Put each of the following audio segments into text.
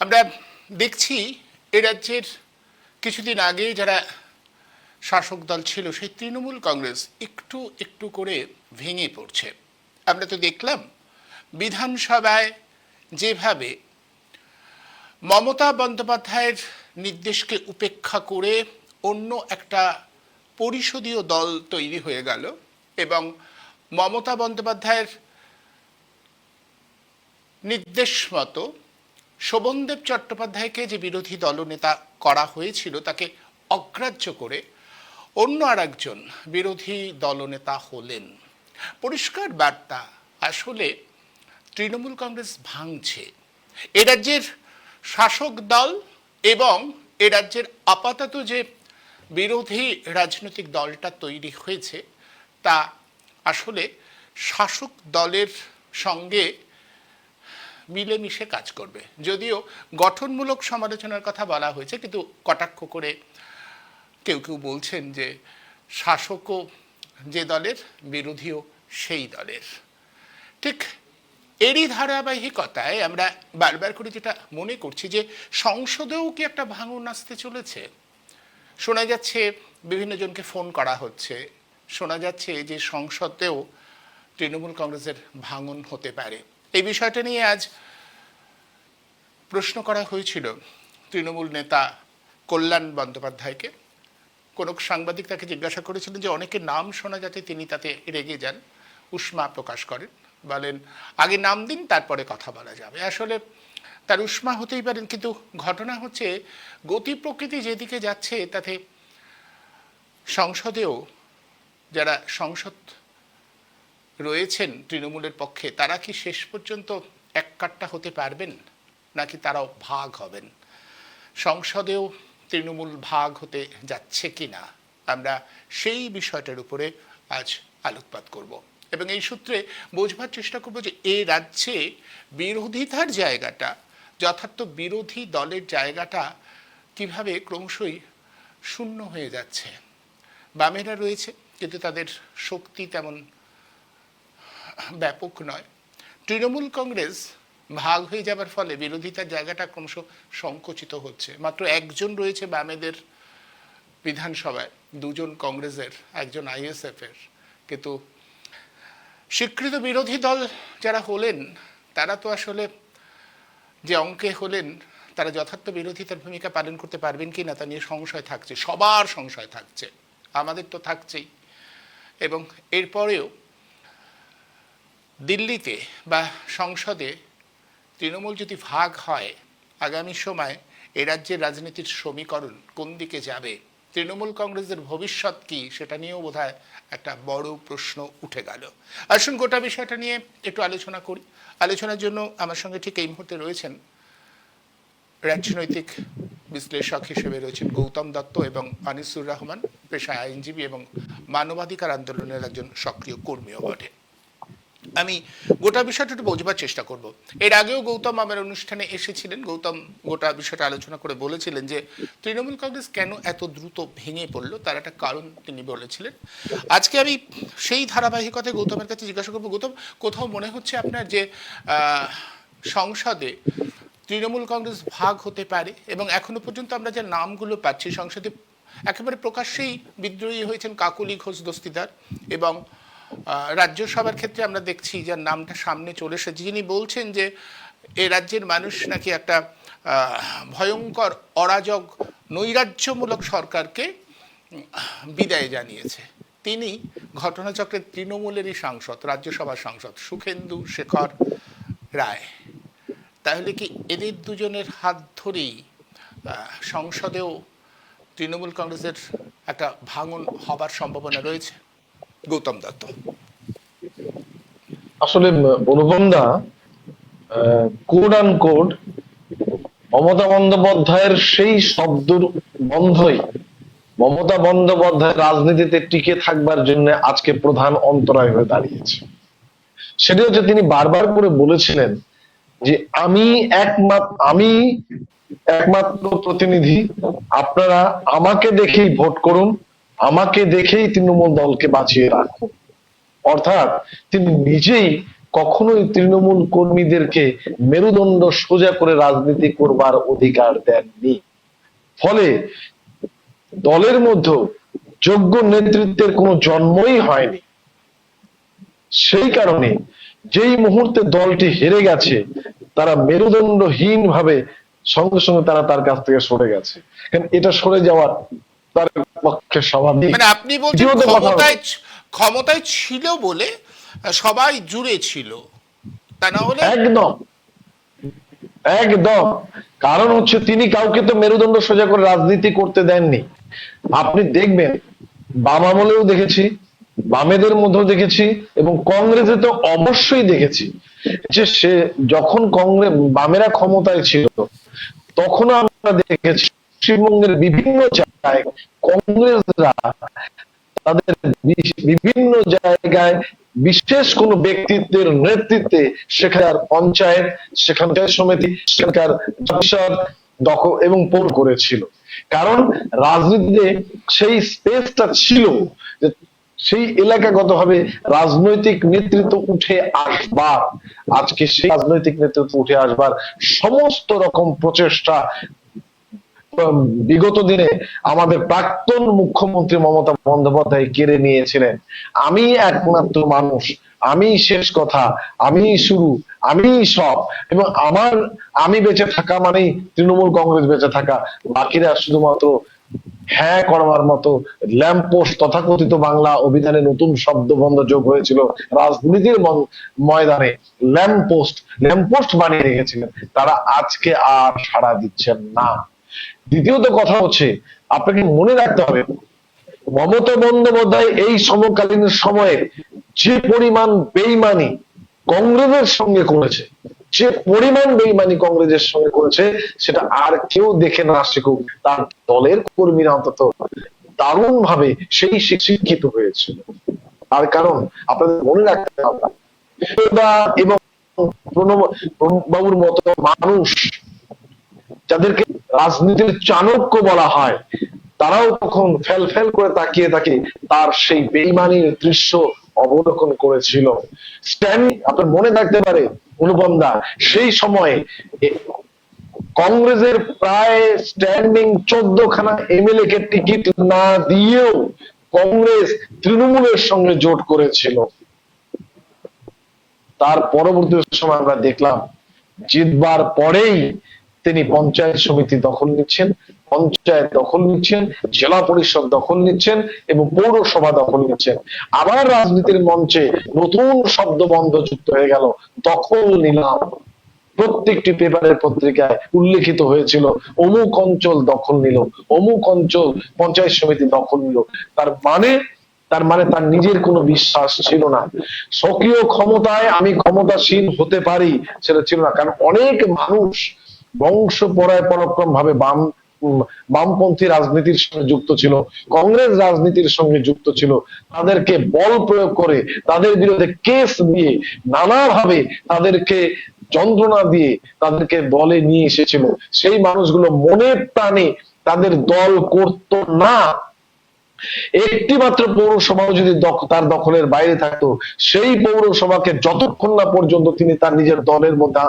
আমরা দেখছি এ রাজ্যের কিছুদিন আগে যারা শাসক দল ছিল সেই তৃণমূল কংগ্রেস একটু একটু করে ভেঙে পড়ছে। আমরা তো দেখলাম বিধানসভায় যেভাবে মমতা বন্দ্যোপাধ্যায়ের নির্দেশকে উপেক্ষা করে অন্য একটা পরিষদীয় দল তৈরি হয়ে গেল এবং মমতা বন্দ্যোপাধ্যায়ের নির্দেশ মতো শোভনদেব চট্টোপাধ্যায়কে যে বিরোধী দলনেতা করা হয়েছিল তাকে অগ্রাহ্য করে অন্য আরেকজন বিরোধী দলনেতা হলেন। পরিষ্কার বার্তা, আসলে তৃণমূল কংগ্রেস ভাঙছে। এ রাজ্যের শাসক দল এবং এ রাজ্যের আপাতত যে বিরোধী রাজনৈতিক দলটা তৈরি হয়েছে তা আসলে শাসক দলের সঙ্গে মিলেমিশে কাজ করবে। যদিও গঠনমূলক সমালোচনার কথা বলা হয়েছে, কিন্তু কটাক্ষ করে কেউ কেউ বলছেন যে শাসকও যে দলের, বিরোধীও সেই দলের। ঠিক এরই ধারাবাহিকতায় আমরা বারবার করে যেটা মনে করছি যে সংসদেও কি একটা ভাঙন আসতে চলেছে। শোনা যাচ্ছে বিভিন্ন জনকে ফোন করা হচ্ছে, শোনা যাচ্ছে যে সংসদেও তৃণমূল কংগ্রেসের ভাঙন হতে পারে। এই বিষয়টা নিয়ে আজ প্রশ্ন করা হয়েছিল তৃণমূল নেতা কল্যাণ বন্দ্যোপাধ্যায়কে। কোনো সাংবাদিক তাকে জিজ্ঞাসা করেছিলেন যে অনেকের নাম শোনা যাতে তিনি তাতে রেগে যান, উষ্মা প্রকাশ করেন, বলেন আগে নাম দিন তারপরে কথা বলা যাবে। আসলে তার উষ্মা হতেই পারেন, কিন্তু ঘটনা হচ্ছে গতি প্রকৃতি যেদিকে যাচ্ছে তাতে সংসদেও যারা সংসদ রয়েছেন তৃণমূলের পক্ষে তারা কি শেষ পর্যন্ত এক কাট্টা হতে পারবেন, নাকি তারাও ভাগ হবেন? সংসদেও তৃণমূল ভাগ হতে যাচ্ছে কি না, আমরা সেই বিষয়টার উপরে আজ আলোকপাত করব এবং এই সূত্রে বোঝবার চেষ্টা করব যে এই রাজ্যে বিরোধিতার জায়গাটা, যথার্থ বিরোধী দলের জায়গাটা কিভাবে ক্রমশই শূন্য হয়ে যাচ্ছে। বামেরা রয়েছে কিন্তু তাদের শক্তি তেমন ব্যাপক নয়। তৃণমূল কংগ্রেস ভাগ হয়ে যাবার ফলে বিরোধিতার জায়গাটা ক্রমশ সংকুচিত হচ্ছে। মাত্র একজন রয়েছে বামেদের বিধানসভায়, দুজন কংগ্রেসের, একজন আইএসএফের। কিন্তু স্বীকৃত বিরোধী দল যারা হলেন তারা তো আসলে যে অঙ্কে হলেন তারা যথার্থ বিরোধিতার ভূমিকা পালন করতে পারবেন কি না তা নিয়ে সংশয় থাকছে, সবার সংশয় থাকছে, আমাদের তো থাকছেই। এবং এরপরেও দিল্লিতে বা সংসদে তৃণমূল যদি ভাগ হয়, আগামী সময় এ রাজ্যের রাজনীতির সমীকরণ কোন দিকে যাবে, তৃণমূল কংগ্রেসের ভবিষ্যৎ কি, সেটা নিয়েও বোধহয় একটা বড় প্রশ্ন উঠে গেল। আসুন গোটা বিষয়টা নিয়ে একটু আলোচনা করি। আলোচনার জন্য আমার সঙ্গে ঠিক এই মুহূর্তে রয়েছেন রাজনৈতিক বিশ্লেষক হিসেবে রয়েছেন গৌতম দত্ত এবং আনিসুর রহমান, পেশায় আইনজীবী এবং মানবাধিকার আন্দোলনের একজন সক্রিয় কর্মীও বটে। আমি গোটা বিষয়টা একটু বোঝবার চেষ্টা করব। এর আগেও গৌতম আমার অনুষ্ঠানে এসেছিলেন। গৌতম গোটা বিষয়টা আলোচনা করে বলেছিলেন যে তৃণমূল কংগ্রেস কেন এত দ্রুত ভেঙে পড়লো তার একটা কারণ তিনি বলেছিলেন। আজকে আমি সেই ধারাবাহিকতায় গৌতমের কাছে জিজ্ঞাসা করবো, গৌতম, কোথাও মনে হচ্ছে আপনার যে সংসদে তৃণমূল কংগ্রেস ভাগ হতে পারে? এবং এখনো পর্যন্ত আমরা যে নামগুলো পাচ্ছি সংসদে একেবারে প্রকাশ্যেই বিদ্রোহী হয়েছেন কাকলি ঘোষ দস্তিদার, এবং রাজ্যসভার ক্ষেত্রে আমরা দেখছি যার নামটা সামনে চলে এসেছে, যিনি বলছেন যে এ রাজ্যের মানুষ নাকি একটা ভয়ঙ্কর অরাজক নৈরাজ্যমূলক সরকারকে বিদায় জানিয়েছে। তিনি ঘটনাচক্রের তৃণমূলেরই সাংসদ, রাজ্যসভার সাংসদ সুখেন্দু শেখর রায়। তাহলে কি এদের দুজনের হাত ধরেই সংসদেও তৃণমূল কংগ্রেসের একটা ভাঙন হবার সম্ভাবনা রয়েছে? গৌতম দত্ত। আসলে অনুপমদা, কোড অ্যান্ড কোড মমতা বন্দ্যোপাধ্যায়ের সেই শব্দ বন্ধই মমতা বন্দ্যোপাধ্যায়ের রাজনীতিতে টিকে থাকবার জন্য আজকে প্রধান অন্তরায় হয়ে দাঁড়িয়েছে। সেটা হচ্ছে তিনি বারবার করে বলেছিলেন যে আমি একমাত্র প্রতিনিধি, আপনারা আমাকে দেখেই ভোট করুন, আমাকে দেখেই তৃণমূল দলকে বাঁচিয়ে রাখুন। অর্থাৎ তিনি নিজেই কখনোই তৃণমূল কর্মীদেরকে মেরুদণ্ড সোজা করে রাজনীতি করবার অধিকার দেননি। ফলে দলের মধ্যে যোগ্য নেতৃত্বের কোনো জন্মই হয়নি। সেই কারণে যেই মুহূর্তে দলটি হেরে গেছে, তারা মেরুদণ্ডহীন ভাবে সঙ্গে সঙ্গে তারা তার কাছ থেকে সরে গেছে। কারণ এটা সরে যাওয়ার তার পক্ষে স্বাভাবিক। মানে আপনি বলছেন দ্বিতীয়ত কথা হলো- ক্ষমতায় ছিল বলে সবাই জুড়ে ছিল, তা না হলে একদম একদম কারণ হচ্ছে তিনি কাউকে তো মেরুদণ্ড সোজা করে রাজনীতি করতে দেননি। আপনি দেখবেন বাম আমলেও দেখেছি, বামেদের মধ্যেও দেখেছি, এবং কংগ্রেসে তো অবশ্যই দেখেছি যে সে যখন কংগ্রেস বামেরা ক্ষমতায় ছিল তখন আমরা দেখেছি পশ্চিমবঙ্গের বিভিন্ন জায়গায় কংগ্রেসরা তাদের বিভিন্ন জায়গায় বিশেষ কোন ব্যক্তিত্বের নেতৃত্বে সেখানকার পঞ্চায়েত, সেখানকার সমিতি, সেখানকার পরিষদ দখল এবং পৌর করেছিল। কারণ রাজনীতিতে সেই স্পেসটা ছিল যে সেই এলাকাগতভাবে রাজনৈতিক নেতৃত্ব উঠে আসবার, আজকে সেই রাজনৈতিক নেতৃত্ব উঠে আসবার সমস্ত রকম প্রচেষ্টা বিগত দিনে আমাদের প্রাক্তন মুখ্যমন্ত্রী মমতা বন্দ্যোপাধ্যায় কেড়ে নিয়েছিলেন। আমি একমাত্র মানুষ, আমি শেষ কথা, আমি শুরু, আমি সব, এবং আমি বেঁচে থাকা মানেই তৃণমূল কংগ্রেস বেঁচে থাকা, বাকিরা শুধুমাত্র হ্যাঁ করবার মতো ল্যাম্পপোস্ট। তথাকথিত বাংলা অভিধানে নতুন শব্দবন্ধ যোগ হয়েছিল রাজনীতির ময়দানে, ল্যাম্পপোস্ট বানিয়ে রেখেছিলেন। তারা আজকে আর সাড়া দিচ্ছেন না। দ্বিতীয়ত কথা হচ্ছে, আপনাকে মনে রাখতে হবে মমতা বন্দ্যোপাধ্যায় এই সমকালীন সময়ে যে পরিমাণ বেইমানি কংগ্রেসের সঙ্গে করেছে, যে পরিমাণ বেইমানি কংগ্রেসের সঙ্গে করেছে, সেটা আর কেউ দেখে না শিখুক, তার দলের কর্মীরা অন্তত দারুণ ভাবে সেই শিক্ষিত হয়েছিল। তার কারণ আপনাদের মনে রাখতে হবে এবং প্রণব বাবুর মতো মানুষ যাদেরকে রাজনীতির চাণক্য বলা হয়, তারাও তখন ফেল ফেল করে তাকিয়ে থাকে তার সেই বেইমানির দৃশ্য অবলোকন করেছিল। আপনার মনে থাকতে পারে অনুপম দা, সেই সময়ে কংগ্রেসের প্রায় স্ট্যান্ডিং 14খানা এমএলএ কে টিকিট না দিয়েও কংগ্রেস তৃণমূলের সঙ্গে জোট করেছিল। তার পরবর্তী সময় আমরা দেখলাম জিতবার পরেই তিনি পঞ্চায়েত সমিতি দখল নিচ্ছেন, পঞ্চায়েত দখল নিচ্ছেন, জেলা পরিষদ দখল নিচ্ছেন এবং পৌরসভা দখল নিচ্ছেন। আবার রাজনীতির মঞ্চে নতুন শব্দবন্ধ যুক্ত হয়ে গেল, দখল নিলাম। প্রত্যেকটি পেপারের পত্রিকায় উল্লেখিত হয়েছিল অমুক অঞ্চল দখল নিল, অমুক অঞ্চল পঞ্চায়েত সমিতি দখল নিল। তার মানে তার নিজের কোনো বিশ্বাস ছিল না। স্বকীয় ক্ষমতায় আমি ক্ষমতাসীন হতে পারি সেটা ছিল না। কারণ অনেক মানুষ বংশ পরাক্রম ভাবে বামপন্থী রাজনীতির সঙ্গে যুক্ত ছিল, কংগ্রেস রাজনীতির সঙ্গে যুক্ত ছিল। তাদেরকে বল প্রয়োগ করে, তাদের বিরুদ্ধে কেস দিয়ে, নানাভাবে তাদেরকে যন্ত্রণা দিয়ে তাদেরকে দলে নিয়ে এসেছিল। সেই মানুষগুলো মনে প্রাণে তাদের দল করত না। একটি মাত্র পৌরসভাও যদি তার দখলের বাইরে থাকতো, সেই পৌরসভাকে যতক্ষণ না পর্যন্ত তিনি তার নিজের দলের মধ্যে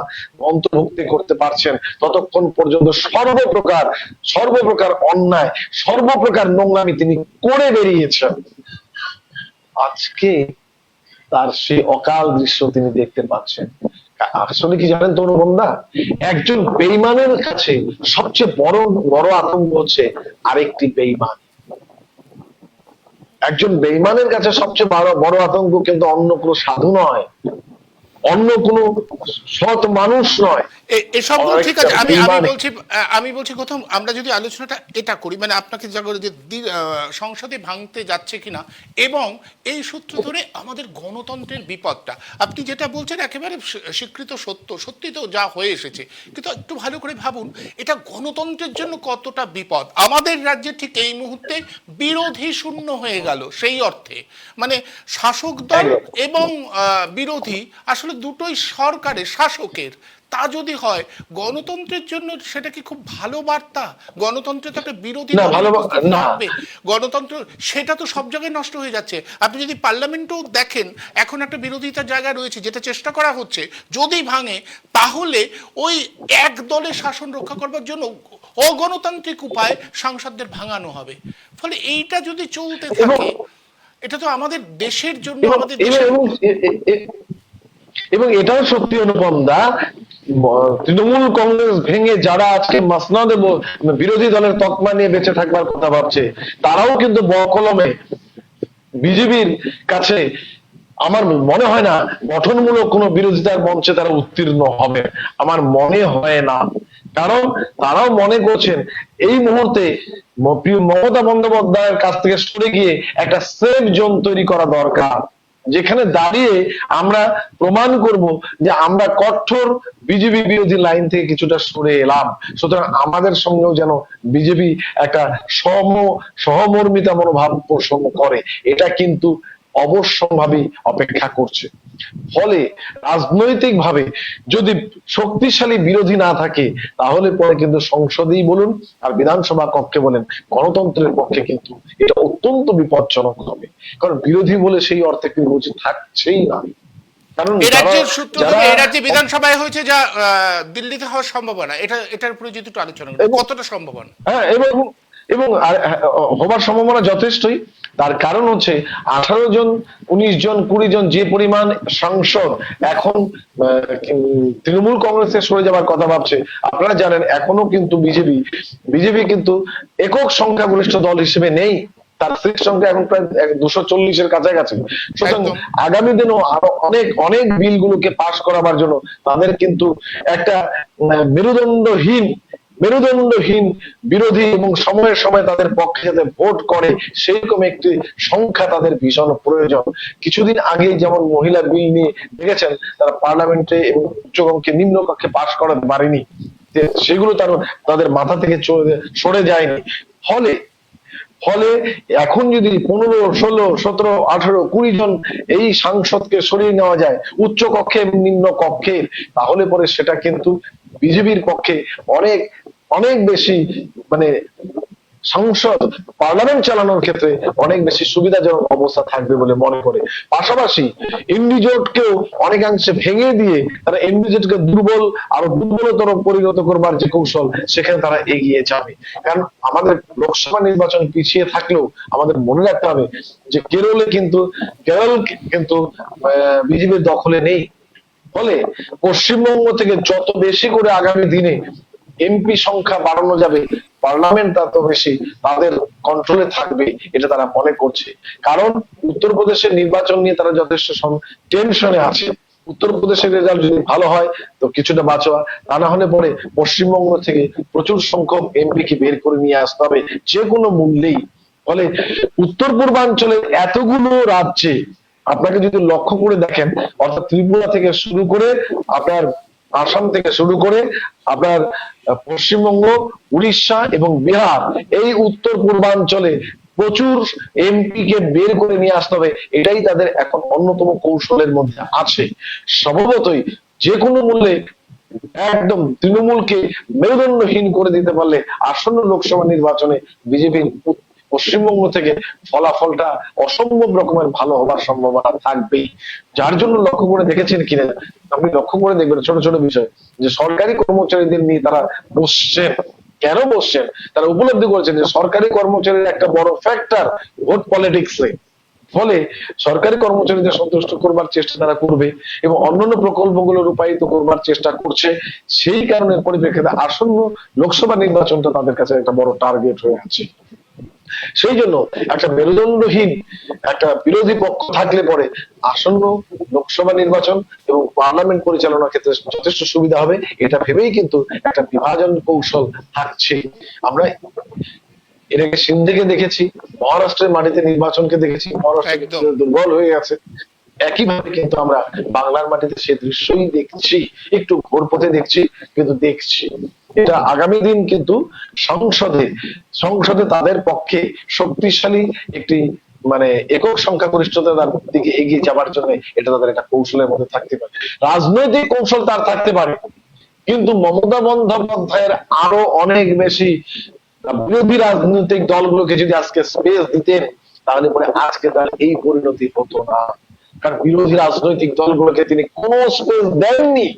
অন্তর্ভুক্তি করতে পারছেন, ততক্ষণ পর্যন্ত সর্বপ্রকার অন্যায়, সর্বপ্রকার নোংরামি তিনি করে বেরিয়েছেন। আজকে তার সেই অকাল দৃশ্য তিনি দেখতে পাচ্ছেন। আসলে কি জানেন তো অনুপমদা, একজন বেইমানের কাছে সবচেয়ে বড় আতঙ্ক হচ্ছে আরেকটি বেইমান। একজন বেইমানের কাছে সবচেয়ে বড় আতঙ্ক কিন্তু অন্য কোনো সাধু নয়, অন্য কোনো সৎ মানুষ নয়। এসব ঠিক আছে, আমি বলছি কোথাও আমরা যদি আলোচনাটা এটা করি, মানে আপনাকে যে সংসদে ভাঙতে যাচ্ছে কিনা এবং এই সূত্র ধরে আমাদের গণতন্ত্রের বিপদটা, আপনি যেটা বলছেন একেবারে স্বীকৃত সত্যি তো যা হয়ে এসেছে, কিন্তু একটু ভালো করে ভাবুন এটা গণতন্ত্রের জন্য কতটা বিপদ। আমাদের রাজ্যে ঠিক এই মুহূর্তে বিরোধী শূন্য হয়ে গেল, সেই অর্থে মানে শাসক দল এবং বিরোধী আসলে দুটোই সরকারের, শাসকের, তা যদি হয় গণতন্ত্রের জন্য সেটা কি খুব ভালো বার্তা? গণতন্ত্রে তো একটা বিরোধী না, দল ভালো উপস্থিত না। থাকবে, গণতন্ত্র সেটা তো সব জায়গায় নষ্ট হয়ে যাচ্ছে। আপনি যদি পার্লামেন্টেও দেখেন এখন একটা বিরোধিতার জায়গা রয়েছে, যেটা চেষ্টা করা হচ্ছে যদি ভাঙে তাহলে ওই এক দলের শাসন রক্ষা করবার জন্য অগণতান্ত্রিক উপায় সাংসদদের ভাঙানো হবে। ফলে এইটা যদি চলতে এবং থাকে এটা তো আমাদের দেশের জন্য, এবং আমাদের এবং দেশের এবং এবং এটাও সত্যি অনুপম দা, তৃণমূল কংগ্রেস ভেঙে যারা আজকে মাসনদে বিরোধী দলের তকমা নিয়ে বেঁচে থাকবার কথা ভাবছে, তারাও কিন্তু বকলমে বিজেপির কাছে আমার মনে হয় না গঠনমূলক কোন বিরোধিতার মঞ্চে তারা উত্তীর্ণ হবে, আমার মনে হয় না। কারণ তারাও মনে করছেন এই মুহূর্তে প্রিয় মমতা বন্দ্যোপাধ্যায়ের কাছ থেকে সরে গিয়ে একটা সেফ জোন তৈরি করা দরকার, যেখানে দাঁড়িয়ে আমরা প্রমাণ করব যে আমরা কঠোর বিজেপি বিরোধী লাইন থেকে কিছুটা সরে এলাম। সুতরাং আমাদের সঙ্গেও যেন বিজেপি একটা সহমর্মিতা মনোভাব পোষণ করে, এটা কিন্তু অবশ্যম্ভাবী অপেক্ষা করছে। ফলে রাজনৈতিক ভাবে যদি শক্তিশালী বিরোধী না থাকে তাহলে পরে কিন্তু সংসদেই বলুন আর বিধানসভা কক্ষে বলেন গণতন্ত্রের পক্ষে কিন্তু এটা অত্যন্ত বিপজ্জনক হবে। কারণ বিরোধী বলে সেই অর্থে কিন্তু বুঝি থাকছেই না। কারণ এই রাজ্যের সূত্র থেকে এই রাজ্যে বিধানসভায় হয়েছে যা দিল্লিতে হওয়ার সম্ভাবনা, এটার উপরে যদি একটু আলোচনা করি কতটা সম্ভাবনা? হ্যাঁ, এবং এবং হবার সম্ভাবনা যথেষ্টই। তার কারণ হচ্ছে 18 জন 19 জন 20 জন যে পরিমাণ সাংসদ এখন তৃণমূল কংগ্রেসে সরে যাবার কথা ভাবছে, আপনারা জানেন এখনো কিন্তু বিজেপি কিন্তু একক সংখ্যাগরিষ্ঠ দল হিসেবে নেই, তার সিট সংখ্যা এখন প্রায় 240-এর কাছাকাছি। সুতরাং আগামী দিনও আরো অনেক অনেক বিলগুলোকে পাশ করাবার জন্য তাদের কিন্তু একটা মেরুদণ্ডহীন বিরোধী এবং সময়ের সময় তাদের পক্ষে যাতে ভোট করে সেইরকম একটি সংখ্যা তাদের ভীষণ প্রয়োজন। কিছুদিন আগে যেমন মহিলা বিল নিয়ে দেখেছেন তারা পার্লামেন্টে এবং উচ্চকক্ষে নিম্ন কক্ষে পাশ করাতে পারেনি, সেগুলো তাদের মাথা থেকে সরে যায়নি। ফলে এখন যদি 15, 16, 17, 18, 20 জন এই সাংসদকে সরিয়ে নেওয়া যায় উচ্চ কক্ষে এবং নিম্ন কক্ষের, তাহলে পরে সেটা কিন্তু বিজেপির পক্ষে অনেক অনেক বেশি মানে সংসদ পার্লামেন্ট চালানোর ক্ষেত্রে অনেক বেশি সুবিধাজনক অবস্থা থাকবে বলে মনে করে। পাশাপাশি এমডিজোটকেও অনেকাংশে ভেঙে দিয়ে তারা এমডিজোটকে আরো দুর্বলতর পরিণত করবার যে কৌশল সেখানে তারা এগিয়ে যাবে। কারণ আমাদের লোকসভা নির্বাচন পিছিয়ে থাকলেও আমাদের মনে রাখতে হবে যে কেরল কিন্তু বিজেপির দখলে নেই। ফলে পশ্চিমবঙ্গ থেকে যত বেশি করে আগামী দিনে এমপি সংখ্যা বাড়ানো যাবে, পার্লামেন্ট তত বেশি তাদের কন্ট্রোলে থাকবে, এটা তারা মনে করছে। কারণ উত্তরপ্রদেশের নির্বাচন নিয়ে তারা যথেষ্ট টেনশনে আছে। উত্তরপ্রদেশের রেজাল্ট যদি ভালো হয় তো কিছুটা বাঁচোয়া, তা না হলে পরে পশ্চিমবঙ্গ থেকে প্রচুর সংখ্যক এমপি কে বের করে নিয়ে আসতে হবে যে কোনো মূল্যেই। ফলে উত্তর পূর্বাঞ্চলে এতগুলো রাজ্যে আপনাকে যদি লক্ষ্য করে দেখেন, অর্থাৎ ত্রিপুরা থেকে শুরু করে আপনার আসাম থেকে শুরু করে আপনার পশ্চিমবঙ্গ, উড়িষ্যা এবং বিহার, এই উত্তর পূর্বাঞ্চলে প্রচুর এমপি কে বের করে নিয়ে আসতে হবে, এটাই তাদের এখন অন্যতম কৌশলের মধ্যে আছে। স্বভাবতই যে কোনো মূল্যে একদম তৃণমূলকে মেরুদণ্ডহীন করে দিতে পারলে আসন্ন লোকসভা নির্বাচনে বিজেপির পশ্চিমবঙ্গ থেকে ফলাফলটা অসম্ভব রকমের ভালো হবার সম্ভাবনা থাকবেই। যার জন্য লক্ষ্য করে দেখেছেন কিনা আপনি লক্ষ্য করে দেখবেন ছোট ছোট বিষয় যে সরকারি কর্মচারীদের নিয়ে তারা বসছেন। কেন বসছেন? তারা উপলব্ধি করেছেন যে সরকারি কর্মচারীর একটা বড় ফ্যাক্টর ভোট পলিটিক্সে। ফলে সরকারি কর্মচারীদের সন্তুষ্ট করবার চেষ্টা তারা করবে এবং অন্যান্য প্রকল্পগুলো রূপায়িত করবার চেষ্টা করছে। সেই কারণের পরিপ্রেক্ষিতে আসন্ন লোকসভা নির্বাচনটা তাদের কাছে একটা বড় টার্গেট হয়ে আছে। সেই জন্য একটা মেরুদণ্ডহীন একটা বিরোধী পক্ষ থাকলে পরে আসন্ন লোকসভা নির্বাচন এবং পার্লামেন্ট পরিচালনার ক্ষেত্রে যথেষ্ট সুবিধা হবে, এটা ভেবেই কিন্তু একটা বিভাজন কৌশল থাকছে। আমরা এর আগে সিন্ধেকে দেখেছি, মহারাষ্ট্রের মাটিতে নির্বাচনকে দেখেছি, মহারাষ্ট্র দুর্বল হয়ে গেছে। একইভাবে কিন্তু আমরা বাংলার মাটিতে সে দৃশ্যই দেখছি, একটু ঘোর পথে দেখছি কিন্তু দেখছি। এটা আগামী দিন কিন্তু সংসদে তাদের পক্ষে শক্তিশালী একটি মানে একক সংখ্যাগরিষ্ঠতার দিকে এগিয়ে যাবার জন্য এটা তাদের একটা কৌশলের মধ্যে থাকতে পারে। রাজনৈতিক কৌশল তার থাকতে পারে কিন্তু মমতা বন্দ্যোপাধ্যায়ের আরো অনেক বেশি বিরোধী রাজনৈতিক দলগুলোকে যদি আজকে স্পেস দিতেন, তাহলে পরে আজকে তার এই পরিণতি হতো না। কারণ বিরোধী রাজনৈতিক দলগুলোকে তিনি কোনো স্পেস দেননি।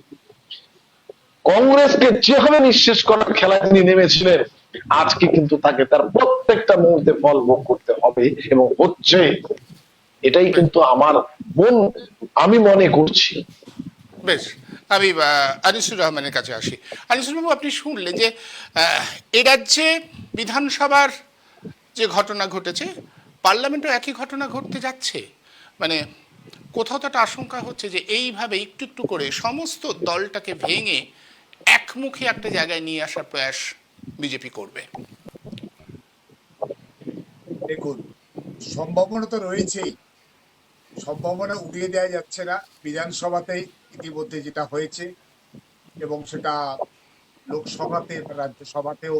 কংগ্রেসকে যেভাবে নিঃশেষ করার খেলায় তিনি নেমেছিলেন, আজকে কিন্তু তাকে তার প্রত্যেকটা মুহূর্তে ফল ভোগ করতে হবে এবং হচ্ছে। এটাই কিন্তু আমি মনে করছি। বেশ, আমি আনিসুর রহমানের কাছে আসি। আনিসুর বাবু, আপনি শুনলেন যে এ রাজ্যে বিধানসভার যে ঘটনা ঘটেছে, পার্লামেন্টেও একই ঘটনা ঘটতে যাচ্ছে। মানে কোথাও তো একটা আশঙ্কা হচ্ছে যে এইভাবে একটু একটু করে সমস্ত দলটাকে ভেঙে একমুখী একটা জায়গায় নিয়ে আসার প্রয়াস বিজেপি করবে। দেখুন, সম্ভাবনা তো রয়েছেই, সম্ভাবনা উড়িয়ে দেওয়া যাচ্ছে না। বিধানসভাতে ইতিমধ্যে যেটা হয়েছে এবং সেটা লোকসভাতে রাজ্যসভাতেও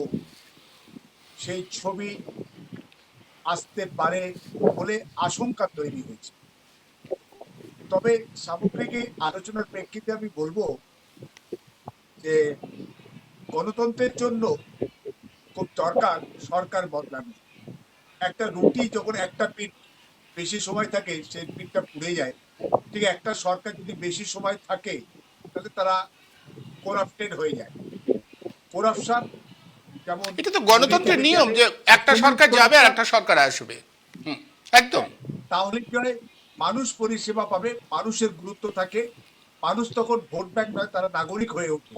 সেই ছবি আসতে পারে বলে আশঙ্কা তৈরি হয়েছে। তবে সামগ্রিক আলোচনার প্রেক্ষিতে আমি বলবো যে গণতন্ত্রের জন্য খুব দরকার সরকার বদলানো। একটা রুটি যখন একটা পিঠ বেশি সময় থাকে সেই পিঠটা পুড়ে যায়, ঠিক একটা সরকার যদি বেশি সময় থাকে তাহলে তারা করাপ্টেড হয়ে যায়। করাপশন যেমন এটা তো গণতন্ত্রের নিয়ম যে একটা সরকার যাবে আর একটা সরকার আসবে। একদম। তাহলে কি হয়, মানুষ পরিষেবা পাবে, মানুষের গুরুত্ব থাকে, মানুষ তখন ভোট ব্যাংক নয়, তারা নাগরিক হয়ে ওঠে।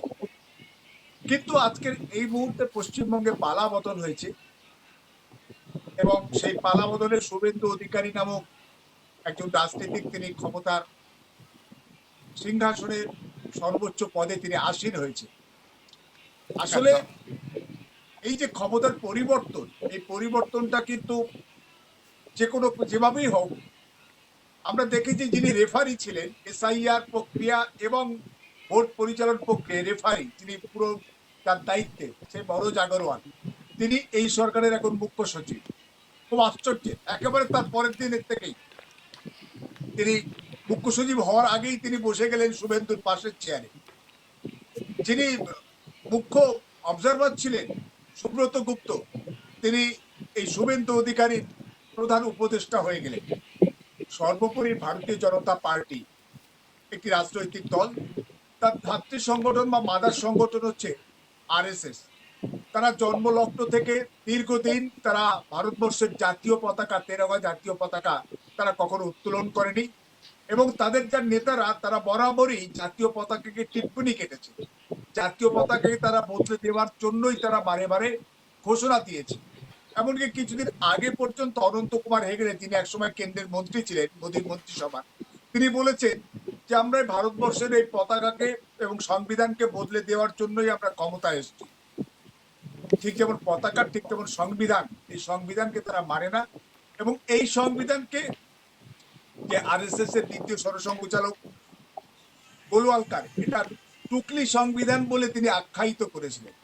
কিন্তু আজকের এই মুহূর্তে পশ্চিমবঙ্গে পালা বদল হয়েছে এবং সেই পালা বদলে শুভেন্দু অধিকারী নামক একজন রাজনীতিক, তিনি ক্ষমতার সিংহাসনের সর্বোচ্চ পদে তিনি আসীন হয়েছে। আসলে এই যে ক্ষমতার পরিবর্তন, এই পরিবর্তনটা কিন্তু যে কোনো যেভাবেই হোক, আমরা দেখেছি যিনি রেফারি ছিলেন এসআইআর প্রক্রিয়া এবং ভোট পরিচালন প্রক্রিয়া রেফারি, তিনি পুরো তার দায়িত্বে, সে বড় জাগরওয়াল, তিনি এই সরকারের এখন মুখ্য সচিব। খুব আশ্চর্য, একেবারে তার পরের দিনের থেকেই তিনি মুখ্য সচিব হওয়ার আগেই তিনি বসে গেলেন শুভেন্দুর পাশের চেয়ারে। যিনি মুখ্য অবজারভার ছিলেন সুব্রত গুপ্ত, তিনি এই শুভেন্দু অধিকারীর প্রধান উপদেষ্টা হয়ে গেলেন। সর্বোপরি ভারতীয় জনতা পার্টি একটি রাজনৈতিক দল, তার ধাত্রী সংগঠন বা মাদার সংগঠন হচ্ছে আরএসএস। তারা জন্মলগ্ন থেকে দীর্ঘদিন তারা ভারতবর্ষের জাতীয় পতাকা, তেরঙ্গা জাতীয় পতাকা তারা কখনো উত্তোলন করেনি এবং তাদের যার নেতারা তারা বরাবরই জাতীয় পতাকাকে টিপ্পনি কেটেছে। জাতীয় পতাকাকে তারা বদলে দেওয়ার জন্যই তারা বারে বারে ঘোষণা দিয়েছে। এমনকি কিছুদিন আগে পর্যন্ত অনন্ত কুমার হেগড়ে, তিনি একসময় কেন্দ্রের মন্ত্রী ছিলেন মোদীর মন্ত্রিসভা, তিনি বলেছেন যে আমরা ভারতবর্ষের এই পতাকাকে এবং সংবিধানকে বদলে দেওয়ার জন্যই আমরা ক্ষমতায় এসেছি। ঠিক যেমন পতাকা, ঠিক তেমন সংবিধান, এই সংবিধানকে তারা মানে না এবং এই সংবিধানকে যে আরএসএস এর দ্বিতীয় সরসংঘচালক গোলওয়ালকার এটা টুকলি সংবিধান বলে তিনি আখ্যায়িত করেছিলেন।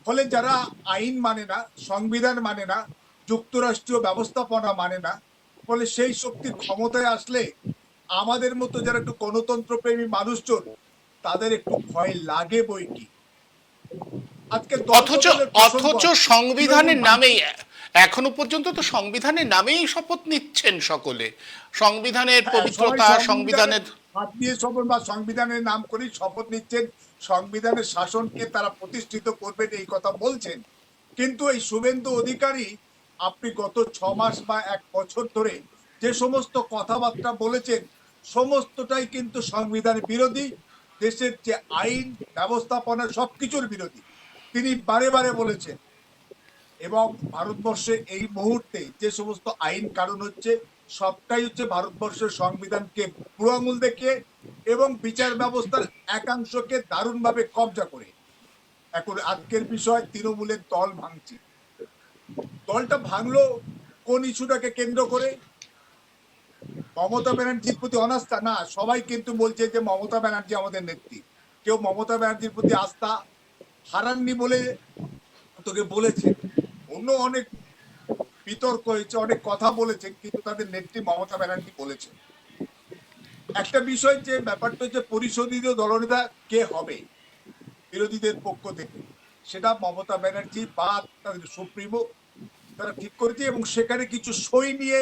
ফলে যারা আইন মানে না, সংবিধান মানে না, যুক্তরাষ্ট্রীয় ব্যবস্থাপনা মানে না, ফলে সেই শক্তি ক্ষমতায় আসলে আমাদের মতো যারা একটু গণতন্ত্রপ্রেমী মানুষজন, তাদের একটু ভয় লাগে বই কি। আজকে অথচ সংবিধানের নামেই এখনো পর্যন্ত তো সংবিধানের নামেই শপথ নিচ্ছেন সকলে। সংবিধানের পবিত্রতা, সংবিধানের হাত দিয়ে শপথ বা সংবিধানের নাম করে শপথ নিচ্ছেন, সংবিধানের শাসনকে তারা প্রতিষ্ঠিত করবেন এই কথা বলছেন। কিন্তু এই শুভেন্দু অধিকারী, আপনি গত 6 মাস বা 1 বছর ধরে যে সমস্ত কথাবার্তা বলেছেন, সমস্তটাই কিন্তু সংবিধান বিরোধী, দেশের যে আইন ব্যবস্থাপনা সবকিছুর বিরোধী তিনি বারে বারে বলেছেন। এবং ভারতবর্ষে এই মুহূর্তে যে সমস্ত আইন কানুন হচ্ছে, সবটাই হচ্ছে ভারতবর্ষের সংবিধানকে বুড়ো আঙুল দেখিয়ে এবং বিচার ব্যবস্থার একাংশকে দারুণভাবে কবজা করে। এখন আজকের বিষয় তৃণমূলের দল ভাঙছে। দলটা ভাঙলো কোন ইস্যুটাকে কেন্দ্র করে? মমতা ব্যানার্জির প্রতি অনাস্থা না, সবাই কিন্তু বলছে যে মমতা ব্যানার্জি আমাদের নেত্রী। কেউ মমতা ব্যানার্জির প্রতি আস্থা হারাননি বলে তোকে বলেছে, অন্য অনেক বিতর্ক হয়েছে, অনেক কথা বলেছেন, কিন্তু তাদের নেত্রী মমতা ব্যানার্জি বলেছেন। একটা বিষয় যে ব্যাপারটা হচ্ছে পরিশোধিত দলনেতা কে হবে, বিরোধীদের পক্ষ থেকে, সেটা মমতা ব্যানার্জি বা তাদের সুপ্রিমো তারা ঠিক করেছে, এবং সেখানে কিছু সই নিয়ে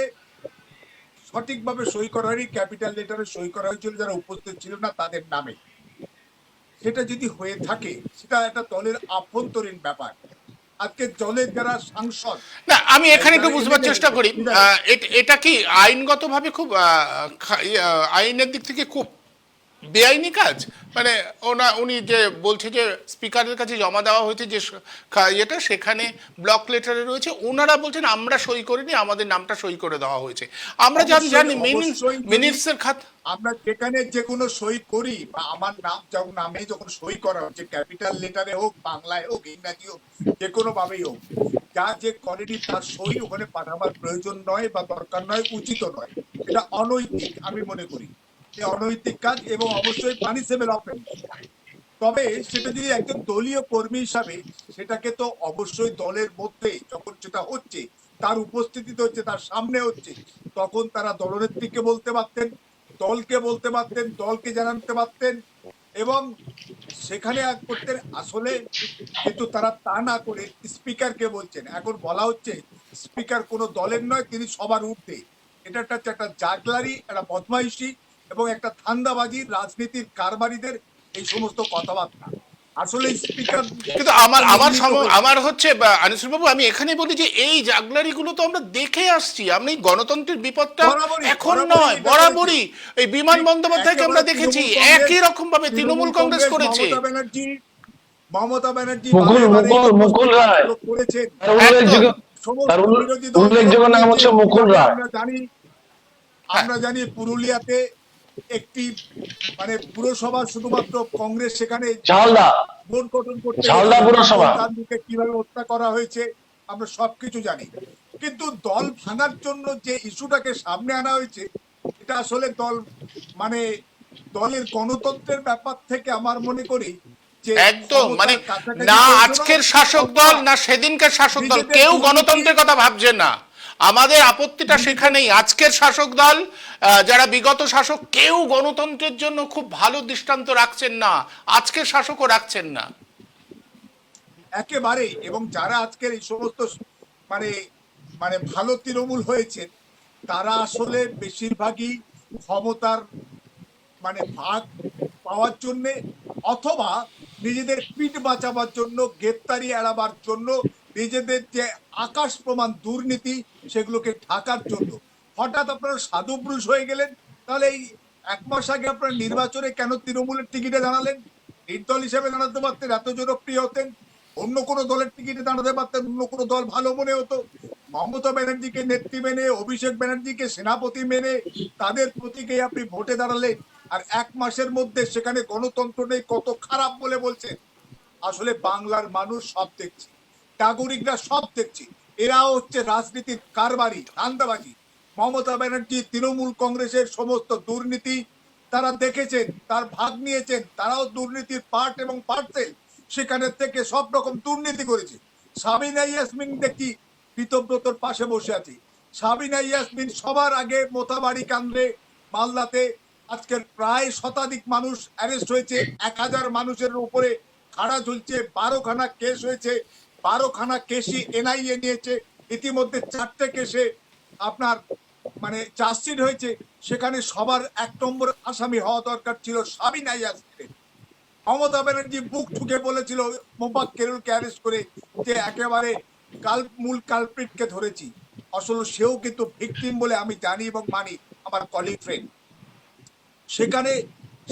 সঠিকভাবে সই করা হয়নি, ক্যাপিটাল লেটারে সই করা হয়েছিল যারা উপস্থিত ছিল না তাদের নামে। সেটা যদি হয়ে থাকে সেটা একটা দলের আভ্যন্তরীণ ব্যাপার। আজকে দলের যারা সাংসদ, না, আমি এখানে একটু যারা বুঝবার MLA, চেষ্টা করি, leader, এটা কি আইনগতভাবে খুব আইনের দিক থেকে খুব বেআইনি কাজ? মানে উনি যে বলছে যে স্পিকারের কাছে জমা দেওয়া হয়েছে যে এটা, সেখানে ব্লক লেটারে রয়েছে, ওনারা বলছেন আমরা সই করিনি, আমাদের নামটা সই করে দেওয়া হয়েছে। আমরা জানি অবশ্যই মিনিটসের খাত। আমরা যেখানে যে কোনো সই করি বা আমার নাম যখন নামে যখন সই করা হচ্ছে, ক্যাপিটাল লেটারে হোক, বাংলায় হোক, ইংরাজি হোক, যে কোনো ভাবেই হোক, যা যে করেনি তার সই ওখানে পাঠাবার প্রয়োজন নয় বা দরকার নয়, উচিত নয়। এটা অনৈতিক আমি মনে করি, এই অনৈতিক কাজ এবং অবশ্যই পানিশেবল অফেন্স। তবে সেটা যদি একজন দলীয় কর্মী হিসাবে, সেটাকে তো অবশ্যই দলের মধ্যে যখন সেটা হচ্ছে, তার উপস্থিতিতে হচ্ছে, তার সামনে হচ্ছে, তখন তারা দলনেত্রীকে বলতে পারতেন, দলকে বলতে পারতেন, দলকে জানাতে পারতেন এবং সেখানে এক করতেন আসলে। কিন্তু তারা তা না করে স্পিকারকে বলছেন। এখন বলা হচ্ছে স্পিকার কোনো দলের নয়, তিনি সবার ঊর্ধ্বে। এটা একটা জাগলারি, একটা বদমাইশি এবং একটা ধান্দাবাজি, রাজনীতির কারবারিদের এই সমস্ত কথাবার্তা। আসলে স্পিকার কিন্তু আমার হচ্ছে আনিসুল বাবু, আমি এখানে বলি যে এই জাগলারি গুলো তো আমরা দেখে আসছি। আমি গণতন্ত্রের বিপদটা এখন নয়, বরাবরই এই বিমান বন্দ্যোপাধ্যায়কে আমরা দেখেছি একই রকম ভাবে তৃণমূল কংগ্রেস করেছে। মমতা ব্যানার্জি মুকুল রায় করেছেন। তার উল্লেখযোগ্য তার উল্লেখযোগ্য নাম হচ্ছে মুকুল রায়। আমরা জানি পুরুলিয়াতে একটি মানে পুরসভা শুধুমাত্র কংগ্রেস সেখানে ঝালদা ভোট গঠন করতে ঝালদা পুরসভা গান্ধীকে কিভাবে হত্যা করা হয়েছে আমরা সবকিছু জানি। কিন্তু দল ভাঙার জন্য যে ইস্যুটাকে সামনে আনা হয়েছে, এটা আসলে মানে দলের গণতন্ত্রের ব্যাপার থেকে আমার মনে করি যে একদম মানে না আজকের শাসক দল না সেদিনকার শাসক দল কেউ গণতন্ত্রের কথা ভাবছে না। আমাদের আপত্তিটা সেখানেই, আজকের শাসক দল যারা বিগত শাসক, কেউ গণতন্ত্রের জন্য খুব ভালো দৃষ্টান্ত রাখছেন না, আজকের শাসকও রাখছেন না একেবারে। এবং যারা আজকের এই সমস্ত মানে মানে ভালো তৃণমূল হয়েছে, তারা আসলে বেশিরভাগই ক্ষমতার মানে ভাগ পাওয়ার জন্য অথবা নিজেদের পিঠ বাঁচাবার জন্য, গ্রেপ্তারি এড়াবার জন্য, নিজেদের যে আকাশ প্রমাণ দুর্নীতি সেগুলোকে ঢাকার জন্য হঠাৎ আপনারা সাধুপুরুষ হয়ে গেলেন। তাহলে এই 1 মাস আগে আপনারা নির্বাচনে কেন তৃণমূলের টিকিটে দাঁড়ালেন? নির্দল হিসেবে দাঁড়াতে পারতেন, এত জনপ্রিয় হতেন। অন্য কোনো দলের টিকিটে দাঁড়াতে পারতেন, অন্য কোনো দল ভালো মনে হতো। মমতা ব্যানার্জিকে নেত্রী মেনে, অভিষেক ব্যানার্জিকে সেনাপতি মেনে তাদের প্রতীকে আপনি ভোটে দাঁড়ালেন, আর 1 মাসের মধ্যে সেখানে গণতন্ত্র নেই, কত খারাপ বলে বলছেন। আসলে বাংলার মানুষ সব দেখছে, নাগরিকরা সব দেখছে, এরাও হচ্ছে রাজনীতির কারবারি, ধান্দাবাজি। মমতা ব্যানার্জি তৃণমূল কংগ্রেসের সমস্ত দুর্নীতি তারা দেখেছেন, তার ভাগ নিয়েছেন, তারাও দুর্নীতির পার্ট এবং পার্সেল, সেখানে থেকে সব রকম দুর্নীতি করেছে। সাবিনা ইয়াসমিন দেখি বিতব্রতর পাশে বসে আছে। সাবিনা ইয়াসমিন সবার আগে মোথাবাড়ি কাণ্ডে মালদাতে আজকের প্রায় শতাধিক মানুষ অ্যারেস্ট হয়েছে, 1000 মানুষের উপরে খাড়া ঝুলছে, 12খানা কেস হয়েছে, 12খানা কেসই এনআইএ নিয়েছে। ইতিমধ্যে 4টে কেসে আপনার মানে চার্জশিট হয়েছে। সেখানে সবার 1 নম্বর আসামি হওয়া দরকার ছিল সাবিনা ইয়াসমিন। মমতা ব্যানার্জি বুক ঠুকে বলেছিল মোফাক্কেরুলকে অ্যারেস্ট করে যে একেবারে মূল কালপ্রিটকে ধরেছি। আসলে সেও কিন্তু ভিকটিম বলে আমি জানি এবং মানি, আমার কলিগ ফ্রেন্ড। সেখানে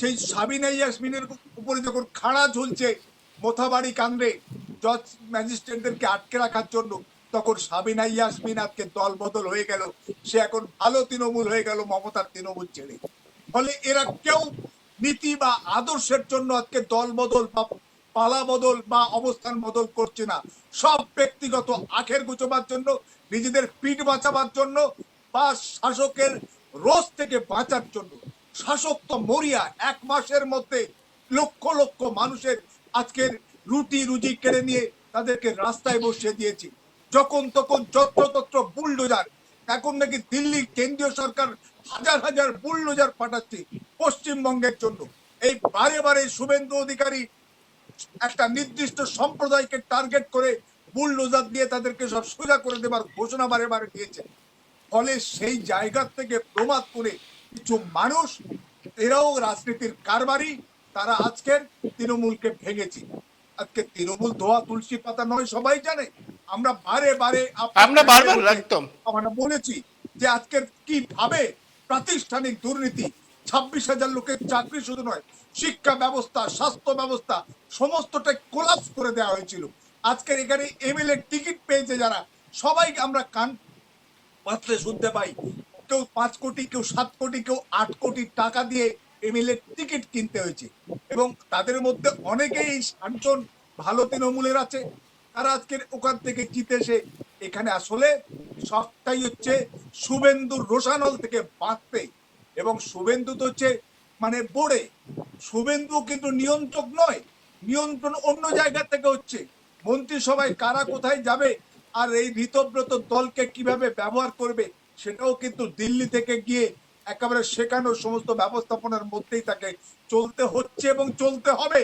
সেই সাবিনা ইয়াসমিনের উপরে যখন খাড়া ঝুলছে মোথাবাড়ি কাণ্ডে জজ ম্যাজিস্ট্রেটদেরকে আটকে রাখার জন্য, তখন সাবিনা ইয়াসমিন আজকে দল বদল হয়ে গেল, সে এখন ভালো তৃণমূল হয়ে গেল মমতার তৃণমূল ছেড়ে। ফলে এরা কেউ নীতি বা আদর্শের জন্য আজকে দল বদল বা পালা বদল বা অবস্থান বদল করছে না। সব ব্যক্তিগত আখের গুছাবার জন্য, নিজেদের পিঠ বাঁচাবার জন্য বা শাসকের রোষ থেকে বাঁচার জন্য। শাসক তো মরিয়া, 1 মাসের মধ্যে লক্ষ লক্ষ মানুষের আজকের রুটি রুজি কেড়ে নিয়ে তাদেরকে রাস্তায় বসিয়ে দিয়েছে। যখন তখন যত্রতত্র বুলডোজার। এখন নাকি দিল্লি কেন্দ্রীয় সরকার হাজার হাজার বুলডোজার পাঠাচ্ছে পশ্চিমবঙ্গের জন্য। এই বারে বারে শুভেন্দু অধিকারী একটা নির্দিষ্ট সম্প্রদায়কে টার্গেট করে বুলডোজার দিয়ে তাদেরকে সব সোজা করে দেবার ঘোষণা বারে বারে দিয়েছে। ফলে সেই জায়গা থেকে প্রমাদ করে কিছু মানুষ, এরাও রাজনীতির কারবারি, তারা আজকের তৃণমূলকে ভেঙেছে। আজকে তৃণমূল ধোয়া তুলসী পাতা নয়, সবাই জানে। আমরা বারে বারে আমরা বারবার একদম আমরা বলেছি যে আজকের কিভাবে প্রাতিষ্ঠানিক দুর্নীতি, 26,000 লোকের চাকরি শুধু নয়, শিক্ষা ব্যবস্থা, স্বাস্থ্য ব্যবস্থা সমস্তটাই কোলাপস করে দেওয়া হয়েছিল। আজকের এখানে এমএলএ টিকিট পেয়েছে যারা, সবাই আমরা কান পাতলে শুনতে পাই, কেউ 5 কোটি, কেউ 7 কোটি, কেউ 8 কোটি টাকা দিয়ে এমএলএ টিকিট কিনতে হয়েছে। এবং তাদের মধ্যে অনেকেই 60 জন ভালো তৃণমূলের আছে, তারা আজকের ওখান থেকে জিতে এসে এখানে আসলে সবটাই হচ্ছে শুভেন্দুর রোশানল থেকে বাঁচতে। এবং শুভেন্দু তো হচ্ছে মানে বোর্ডে, শুভেন্দু কিন্তু নিয়ন্ত্রক নয়, নিয়ন্ত্রণ অন্য জায়গা থেকে হচ্ছে। মন্ত্রিসভায় কারা কোথায় যাবে আর এই ঋতব্রত দলকে কিভাবে ব্যবহার করবে সেটাও কিন্তু দিল্লি থেকে গিয়ে একেবারে শেখানো, সমস্ত ব্যবস্থাপনার মধ্যেই তাকে চলতে হচ্ছে এবং চলতে হবে।